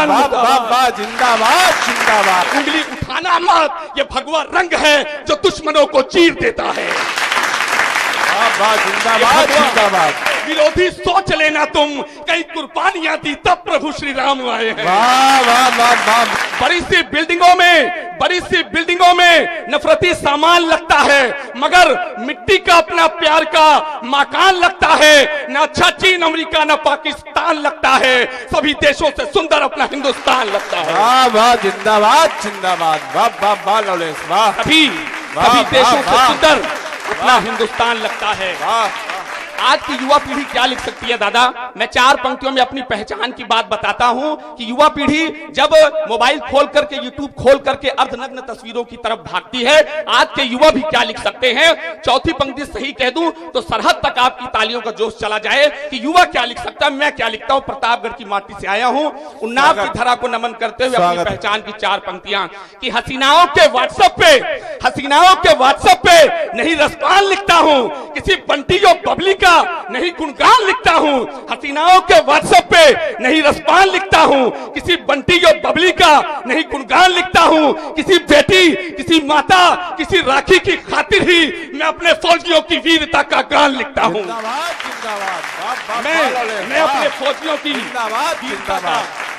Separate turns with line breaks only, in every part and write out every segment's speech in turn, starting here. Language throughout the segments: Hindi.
हिंदुस्तान
जिंदाबाद जिंदाबाद।
उंगली उठाना मत, ये भगवा रंग है जो दुश्मनों को चीर देता है।
जिंदाबाद जिंदाबाद।
विरोधी सोच लेना तुम, कई कुर्बानियां दी तब प्रभु श्री राम आए हैं।
वाह वाह वाह वाह।
बड़ी सी बिल्डिंगों में नफरती सामान लगता है, मगर मिट्टी का अपना प्यार का मकान लगता है। न अच्छा चीन अमेरिका न पाकिस्तान लगता है, सभी देशों से सुंदर अपना हिंदुस्तान लगता है।
वाह वाह जिंदाबाद जिंदाबाद। वाह वाह वाह लवलेश वाह।
सभी देशों से सुंदर अपना हिंदुस्तान लगता है। आज की युवा पीढ़ी क्या लिख सकती है दादा? मैं 4 पंक्तियों में अपनी पहचान की बात बताता हूं कि युवा पीढ़ी जब मोबाइल खोल करके, यूट्यूब खोल करके अर्धनग्न तस्वीरों की तरफ भागती है, आज के युवा भी क्या लिख सकते हैं? चौथी पंक्ति सही कह दूं तो सरहद तक आपकी तालियों का जोश चला जाए कि युवा क्या लिख सकता है। मैं क्या लिखता हूं? प्रतापगढ़ की माटी से आया हूं, उन्नाव की धरा को नमन करते हुए अपनी पहचान की 4 पंक्तियां कि हसीनाओं के व्हाट्सएप पे नहीं रसपान लिखता हूं, किसी बंटी और बबली का नहीं गुणगान लिखता हूं। हसीनाओं के व्हाट्सएप पे नहीं रसपान लिखता हूं, किसी बंटी और बबली का नहीं गुणगान लिखता हूं। किसी बेटी, किसी माता, किसी राखी की खातिर ही मैं अपने फौजियों की वीरता का गान लिखता हूं। मैं अपने फौजियों की वीरता का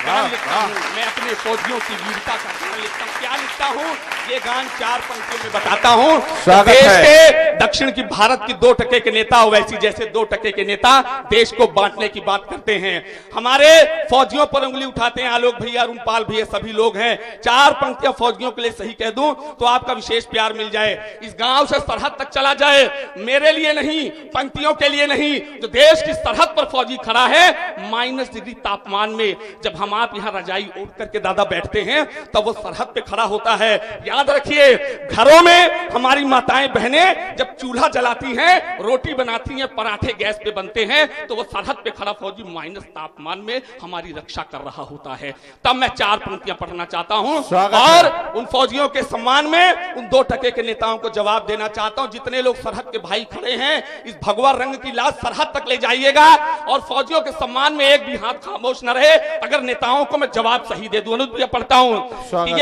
गान लिखता हूं। मैं अपने फौजियों की वीरता का गान लिखता हूं। क्या लिखता हूं? ये गान 4 पंक्तियों में बताता हूं। देश के दक्षिण की भारत की 2% के नेता ओवैसी जैसे 2% के नेता देश को बांटने की बात करते हैं, हमारे फौजियों पर उंगली उठाते हैं। आलोक भैया, अरुणपाल भैया, सभी लोग हैं। 4 पंक्तियां फौजियों के लिए सही कह दूं तो आपका विशेष प्यार मिल जाए। इस गांव से सरहद तक चला जाए, मेरे लिए नहीं, पंक्तियों के लिए नहीं, जो देश की सरहद पर फौजी खड़ा है -, डिग्री तापमान में, जब हम आप यहां रजाई ओढ़ करके दादा बैठते हैं तब वो सरहद पे खड़ा होता है। याद रखिए, घरों में हमारी माताएं बहनें जब चूल्हा जलाती हैं, रोटी बनाती हैं, पराठे गैस पे बनते हैं, तो वो सरहद पे खड़ा फौजी -, तापमान में हमारी रक्षा कर रहा होता है। तब मैं 4 पंक्तियां पढ़ना चाहता हूं और उन फौजियों के सम्मान में उन 2% के नेताओं को जवाब देना चाहता हूं। जितने लोग सरहद के भाई खड़े हैं, इस भगवा रंग की लाश सरहद तक ले जाइएगा और फौजियों के सम्मान में एक भी हाथ खामोश न रहे। अगर नेताओं को मैं जवाब सही दे दूं, अनुज पढ़ता हूं कि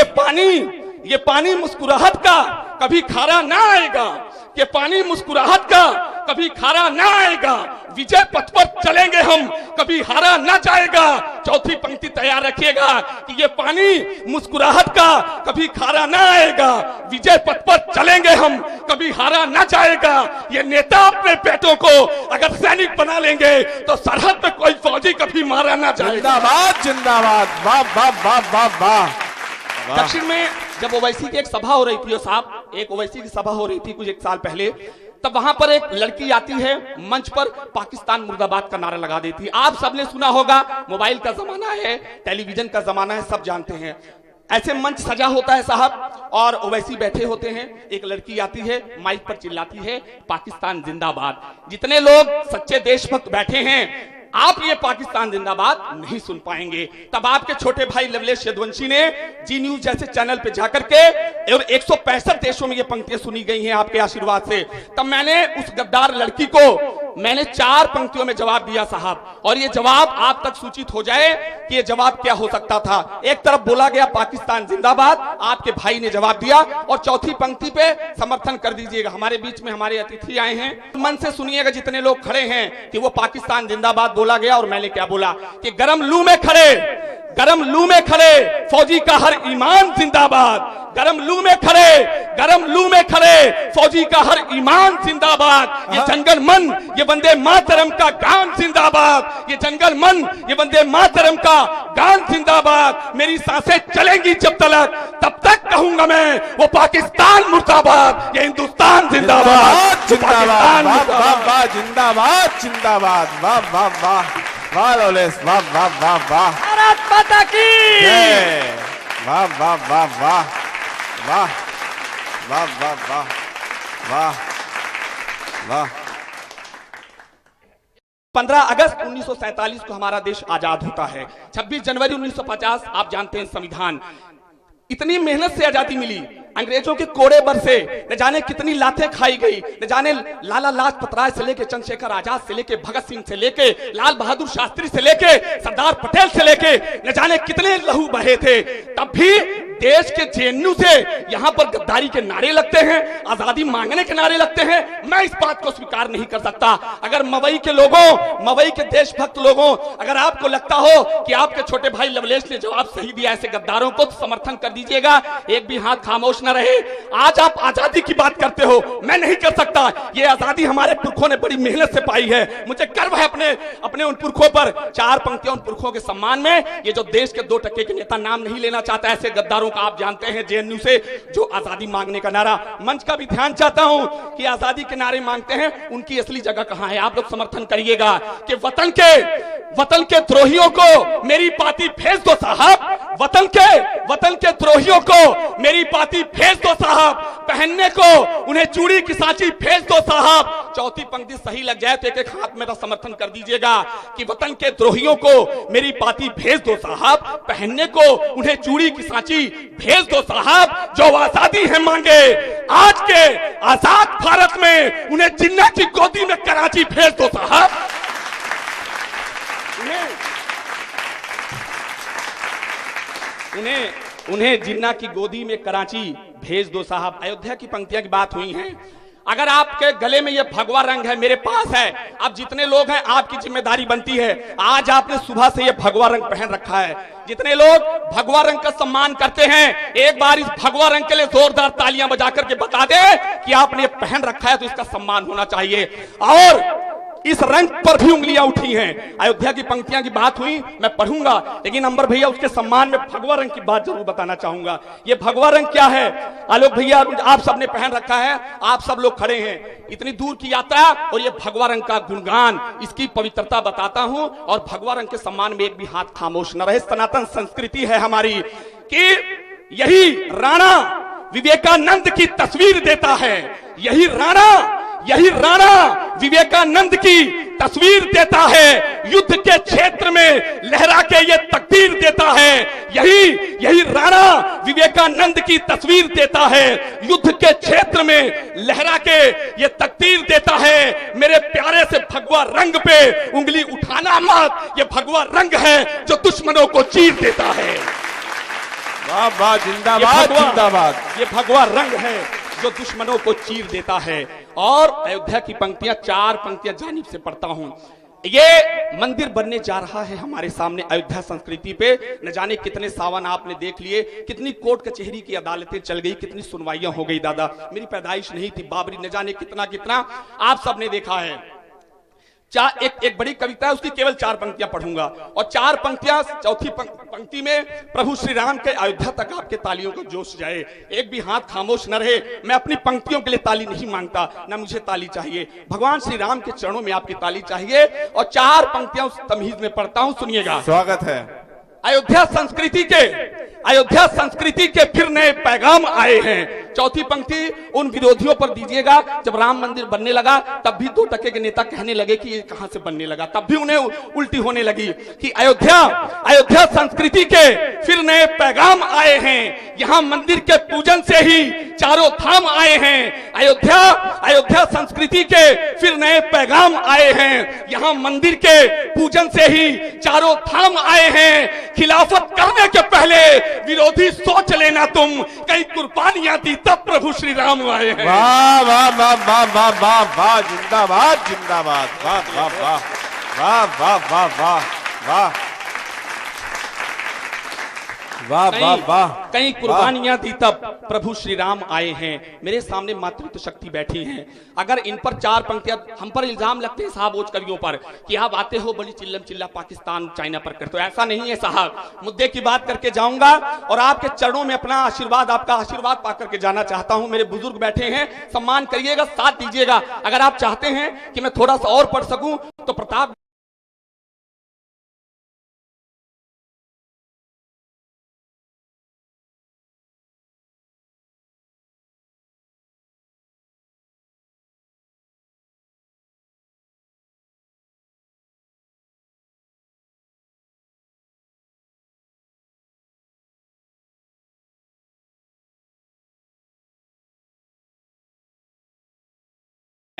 ये पानी मुस्कुराहट का कभी खारा ना आएगा, ये पानी मुस्कुराहट का कभी खारा ना आएगा, विजय पथ पर चलेंगे हम, कभी हारा ना जाएगा। चौथी पंक्ति तैयार रखिएगा कि ये पानी मुस्कुराहट का कभी खारा ना आएगा, विजय पथ पर चलेंगे हम, कभी हारा ना जाएगा। ये नेता अपने बेटों को अगर सैनिक बना लेंगे तो सरहद पे कोई फौजी कभी मारा ना जाएगा।
जिंदाबाद जिंदाबाद। वाह वाह वाह वाह वाह।
दक्षिण में जब ओवैसी की एक सभा हो रही थी साहब, एक ओवैसी की सभा हो रही थी कुछ 1 साल पहले, तब वहां पर एक लड़की आती है, मंच पर पाकिस्तान मुर्दाबाद का नारा लगा देती है। आप सबने सुना होगा, मोबाइल का जमाना है, टेलीविजन का जमाना है, सब जानते हैं। ऐसे मंच सजा होता है साहब और ओवैसी बैठे होते हैं, एक लड़की आती है, माइक पर चिल्लाती है, पाकिस्तान जिंदाबाद। जितने लोग सच्चे देशभक्त बैठे हैं, आप ये पाकिस्तान जिंदाबाद नहीं सुन पाएंगे। तब आपके छोटे भाई लवलेश यदुवंशी ने जी न्यूज जैसे चैनल पे जाकर के और 165 देशों में ये पंक्तियां सुनी गई हैं आपके आशीर्वाद से। तब मैंने उस गद्दार लड़की को 4 पंक्तियों में जवाब दिया साहब, और ये जवाब आप तक सूचित हो जाए कि ये जवाब क्या हो सकता था। एक तरफ बोला गया पाकिस्तान जिंदाबाद, आपके भाई ने जवाब दिया, और चौथी पंक्ति पे समर्थन कर दीजिएगा। हमारे बीच में हमारे अतिथि आए हैं, मन से सुनिएगा जितने लोग खड़े हैं कि वो पाकिस्तान जिंदाबाद बोला गया और मैंने क्या बोला कि गरम लू में खड़े फौजी का हर ईमान जिंदाबाद, गरम लू में खड़े फौजी का हर ईमान जिंदाबाद। ये जंगल मन, ये वंदे मातरम का गान जिंदाबाद, ये जंगल मन, ये वंदे मातरम का गान जिंदाबाद। मेरी सांसें चलेंगी जब तक, तब तक कहूंगा मैं वो पाकिस्तान मुर्दाबाद, ये हिंदुस्तान जिंदाबाद।
जिंदाबाद वाह जिंदाबाद जिंदाबाद। वाह वाह वाह वाह लवलेश वाह वाह वाह वाह।
भारत माता की
वाह वाह वाह वाह वाह वाह वाह वाह वाह वाह।
15 अगस्त 1947 को हमारा देश आजाद होता है। 26 जनवरी 1950 आप जानते हैं संविधान। इतनी मेहनत से आजादी मिली, अंग्रेजों के कोड़े बरसे, न जाने कितनी लातें खाई गई, न जाने लाला लाजपत राय से लेके चंद्रशेखर आजाद से लेके भगत सिंह से लेके लाल बहादुर शास्त्री से लेके सरदार पटेल से लेके न जाने कितने लहू बहे थे, तब भी देश के जेएनयू से यहां पर गद्दारी के नारे लगते हैं, आजादी मांगने के नारे लगते हैं। मैं इस बात को स्वीकार नहीं कर सकता। अगर मवई के लोगों, मवई के देशभक्त लोगों, अगर आपको लगता हो कि आपके छोटे भाई लवलेश ने जवाब सही दिया ऐसे गद्दारों को, तो समर्थन कर दीजिएगा, एक भी हाथ खामोश न रहे। आज आप आजादी की बात करते हो, मैं नहीं कर सकता। ये आजादी हमारे पुरखों ने बड़ी मेहनत से पाई है। मुझे गर्व है अपने उन पुरखों पर। चार पंक्तियां उन पुरखों के सम्मान में। ये जो देश के 2% के नेता नाम नहीं लेना चाहता, ऐसे गद्दारों का आप जानते हैं जेएनयू से जो आजादी मांगने का नारा, मंच का भी ध्यान चाहता हूं कि आजादी के नारे मांगते हैं, उनकी असली जगह कहां है। आप लोग समर्थन करिएगा कि वतन के द्रोहियों को मेरी पार्टी भेज दो साहब, वतन के द्रोहियों को मेरी पार्टी भेज दो साहब, पहनने को उन्हें चूड़ी की सांची भेज दो साहब। चौथी पंक्ति सही लग जाए तो एक हाथ मेरा समर्थन कर दीजिएगा कि वतन के द्रोहियों को मेरी पार्टी भेज दो साहब, पहनने को उन्हें चूड़ी की सांची भेज दो साहब। जो आजादी है मांगे आज के आजाद भारत में, उन्हें जिन्ना की गोदी में कराची भेज दो साहब। उन्हें जिन्ना की गोदी में कराची भेज दो साहब। अयोध्या की पंक्तियां की बात हुई है। अगर आपके गले में ये भगवा रंग है, मेरे पास है, आप जितने लोग हैं आपकी जिम्मेदारी बनती है। आज आपने सुबह से ये भगवा रंग पहन रखा है। जितने लोग भगवा रंग का सम्मान करते हैं, एक बार इस भगवा रंग के लिए जोरदार तालियां बजा करके बता दे कि आपने ये पहन रखा है तो इसका सम्मान होना चाहिए। और इस रंग पर भी उंगलियां उठी हैं। अयोध्या की पंक्तियां की बात हुई, मैं पढ़ूंगा, लेकिन अंबर भैया उसके सम्मान में भगवा रंग की बात जरूर बताना चाहूंगा। ये भगवा रंग क्या है? आलोक भैया आप सबने पहन रखा है, आप सब लोग खड़े हैं, इतनी दूर की यात्रा और ये भगवा रंग का गुणगान, इसकी पवित्रता बताता हूं। और भगवा रंग के सम्मान में एक भी हाथ खामोश न रहे। सनातन संस्कृति है हमारी कि यही राणा विवेकानंद की तस्वीर देता है, यही राणा विवेकानंद की तस्वीर देता है, युद्ध के क्षेत्र में लहरा के ये तकदीर देता है। यही राणा विवेकानंद की तस्वीर देता है, युद्ध के क्षेत्र में लहरा के ये तकदीर देता है। मेरे प्यारे से भगवा रंग पे उंगली उठाना मत, ये भगवा रंग है जो दुश्मनों को चीर देता है।
वाह वाह, जिंदाबाद जिंदाबाद।
ये भगवा रंग है जो दुश्मनों को चीर देता है। और अयोध्या की पंक्तियां, चार पंक्तियां जानिब से पढ़ता हूं। ये मंदिर बनने जा रहा है हमारे सामने अयोध्या संस्कृति पे। न जाने कितने सावन आपने देख लिए, कितनी कोर्ट कचहरी की अदालतें चल गई, कितनी सुनवाइयां हो गई। दादा मेरी पैदाइश नहीं थी, बाबरी न जाने कितना आप सबने देखा है। एक बड़ी कविता है, उसकी केवल 4 पंक्तियां पढ़ूंगा। और 4 पंक्तियां, चौथी पंक्ति में प्रभु श्री राम के अयोध्या तक आपके तालियों का जोश जाए, एक भी हाथ खामोश न रहे। मैं अपनी पंक्तियों के लिए ताली नहीं मांगता, ना मुझे ताली चाहिए, भगवान श्री राम के चरणों में आपकी ताली चाहिए। और 4 पंक्तियां उस तमीज में पढ़ता हूं, सुनिएगा।
स्वागत है।
अयोध्या संस्कृति के फिर नए पैगाम आए हैं। चौथी पंक्ति उन विरोधियों पर दीजिएगा जब राम मंदिर बनने लगा तब भी 2% के नेता कहने लगे कि ये कहां से बनने लगा, तब भी उन्हें उल्टी होने लगी कि अयोध्या संस्कृति के फिर नए पैगाम आए हैं। यहां मंदिर के पूजन से ही चारों धाम आए हैं। अयोध्या संस्कृति के फिर नए पैगाम आए हैं। यहां मंदिर के पूजन से ही चारों धाम आए हैं। खिलाफत करने के पहले विरोधी सोच लेना तुम, कई कुर्बानियां दी तब प्रभु श्री राम आए हैं।
वाह वाह वाह वाह वाह वाह वाह, जिंदाबाद जिंदाबाद, वाह वाह वाह वाह वाह वाह वाह वाह वाह वाह वाह।
कई कुर्बानियां दी तब प्रभु श्री राम आए हैं। मेरे सामने मातृत्व शक्ति बैठी हैं। अगर इन पर 4 पंक्तियां, हम पर इल्जाम लगते हैं साहब ओज कवियों पर कि आप आते हो बड़ी चिल्लम चिल्ला पाकिस्तान चाइना पर करते हो, ऐसा नहीं है साहब। मुद्दे की बात करके जाऊंगा और आपके चरणों में अपना आशीर्वाद, आपका आशीर्वाद पा करके जाना चाहता हूं। मेरे बुजुर्ग बैठे हैं, सम्मान करिएगा, साथ दीजिएगा। अगर आप चाहते हैं कि मैं थोड़ा सा और पढ़ सकूं तो प्रताप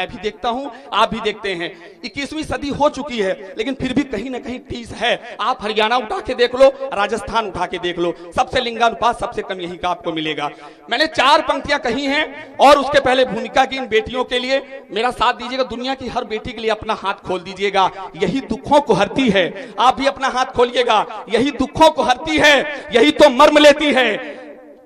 मैं भी देखता हूं, आप भी देखते हैं। 21वीं सदी हो चुकी है, लेकिन फिर भी कहीं ना कहीं टीस है। आप हरियाणा उठा के देख लो, राजस्थान उठा के देख लो, सबसे लिंगानुपात सबसे कम यही का आपको मिलेगा। मैंने 4 पंक्तियां कही हैं और उसके पहले भूमिका की इन बेटियों के लिए मेरा साथ दीजिएगा। दुनिया की हर बेटी के लिए अपना हाथ खोल दीजिएगा, यही दुखों को हरती है। आप भी अपना हाथ खोलिएगा, यही दुखों को हरती है, यही तो मर्म लेती है,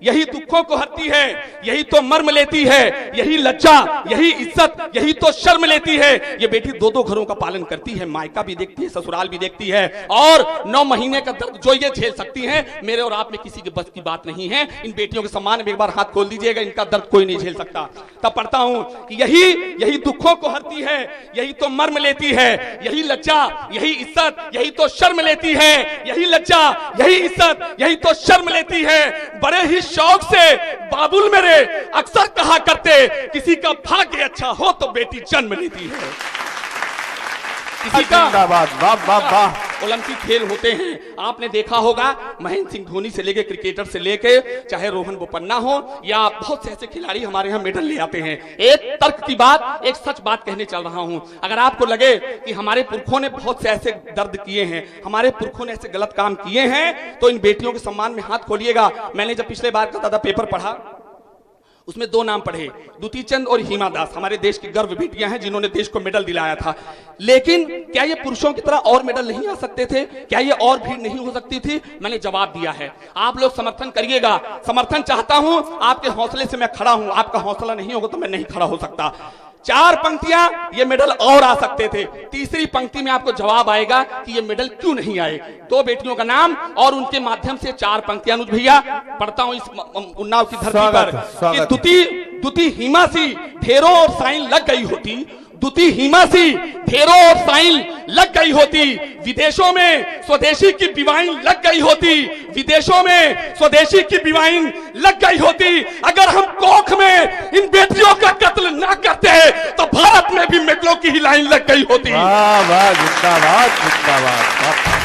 यही दुखों को हरती है, यही तो मर्म लेती है, यही लज्जा, यही इज्जत, यही तो शर्म लेती है। ये बेटी 2-2 घरों का पालन करती है, मायका भी देखती है, ससुराल भी देखती है, और 9 महीने का दर्द जो ये झेल सकती हैं, मेरे और आप में किसी के बस की बात नहीं है। इन बेटियों के सम्मान में एक बार हाथ खोल दीजिएगा, इनका दर्द कोई नहीं झेल सकता। तब पढ़ता हूं कि यही दुखों को हरती है, यही तो मर्म लेती है, यही लज्जा, यही इज्जत, यही तो शर्म लेती है, यही लज्जा, यही इज्जत, यही तो शर्म लेती है। बड़े ही शौक से बाबुल मेरे अक्सर कहा करते, किसी का भाग्य अच्छा हो तो बेटी जन्म लेती है। किसी का ओलंपिक खेल होते हैं, आपने देखा होगा, महेंद्र सिंह धोनी से लेके क्रिकेटर से लेके चाहे रोहन बोपन्ना हो या बहुत से ऐसे खिलाड़ी हमारे यहाँ मेडल ले आते हैं। एक तर्क की बात, एक सच बात कहने चल रहा हूं। अगर आपको लगे कि हमारे पुरखों ने बहुत से ऐसे दर्द किए हैं, हमारे पुरखों ने ऐसे गलत काम किए हैं, तो इन बेटियों के सम्मान में हाथ खोलिएगा। मैंने जब पिछले बार का दादा पेपर पढ़ा, उसमें 2 नाम पढ़े, दुती चंद और हिमा दास, हमारे देश की गर्व बेटियां हैं जिन्होंने देश को मेडल दिलाया था। लेकिन क्या ये पुरुषों की तरह और मेडल नहीं आ सकते थे? क्या ये और भीड़ नहीं हो सकती थी? मैंने जवाब दिया है। आप लोग समर्थन करिएगा, समर्थन चाहता हूं, आपके हौसले से मैं खड़ा हूं, आपका हौसला नहीं होगा तो मैं नहीं खड़ा हो सकता। 4 पंक्तियां, ये मेडल और आ सकते थे। तीसरी पंक्ति में आपको जवाब आएगा कि ये मेडल क्यों नहीं आए। 2 बेटियों का नाम और उनके माध्यम से 4 पंक्तियां। अनुज भैया, पढ़ता हूं इस उन्नाव की धरती पर कि दुती हिमा सी ढेरों और साइन लग गई होती, दुती हिमा सी ढेरों और साइन लग गई होती, विदेशों में स्वदेशी की विवाइन लग गई होती, विदेशों में स्वदेशी की विवाइन लग गई होती। अगर हम कोख में इन बेटियों का कत्ल ना करते तो भारत में भी मेडलों की ही लाइन लग गई होती।
वाह वाह, जिंदाबाद जिंदाबाद।